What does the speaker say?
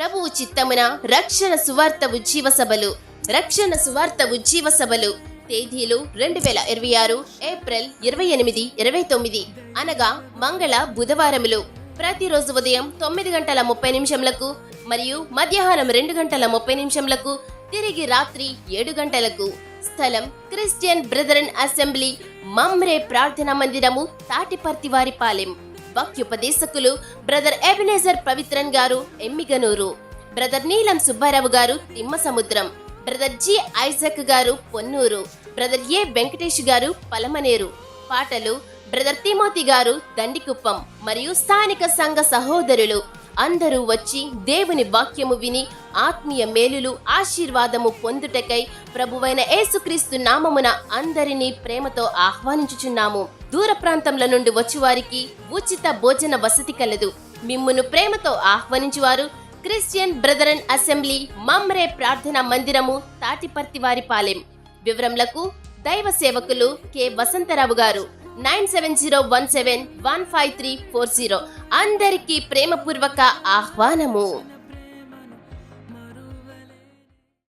ప్రభువు చిత్తమున రక్షణ సువార్త ఉజ్జీవ సభలు తేదీలు 2026 ఏప్రిల్ 28, 29 అనగా మంగళ బుధవారములు. ప్రతిరోజు ఉదయం 9:30 మరియు మధ్యాహ్నం 2:30 తిరిగి రాత్రి 7 గంటలకు. స్థలం క్రిస్టియన్ బ్రదరన్ అసెంబ్లీ, మమ్రే ప్రార్థనా మందిరము, తాటిపర్తివారిపాలెం. వాక్యోపదేశకులు బ్రదర్ ఎబెనేజర్ పవిత్రన్ గారు, ఎమ్మిగనూరు. బ్రదర్ నీలం సుబ్బారావు గారు, తిమ్మసముద్రం. బ్రదర్ జి ఐజక్ గారు, పొన్నూరు. బ్రదర్ ఏ వెంకటేష్ గారు, పలమనేరు. పాటలు బ్రదర్ తిమోతి గారు, దండికుప్పం. మరియు స్థానిక సంఘ సహోదరులు అందరూ వచ్చి దేవుని వాక్యము విని ఆత్మీయ మేలులు, ఆశీర్వాదము పొందుటకై ప్రభువైన యేసుక్రీస్తు నామమున అందరినీ ప్రేమతో ఆహ్వానించుచున్నాము. దూర ప్రాంతంలో నుండి వచ్చువారికి ఉచిత భోజన వసతి కలదు. మిమ్మును ప్రేమతో ఆహ్వానించువారు క్రిస్టియన్ బ్రదరన్ అసెంబ్లీ, మమ్రే ప్రార్థనా మందిరము, తాటిపర్తివారిపాలెం. వివరములకు దైవ సేవకులు కె వసంతరావు గారు, 9701715340. అందరికీ ప్రేమపూర్వక ఆహ్వానము.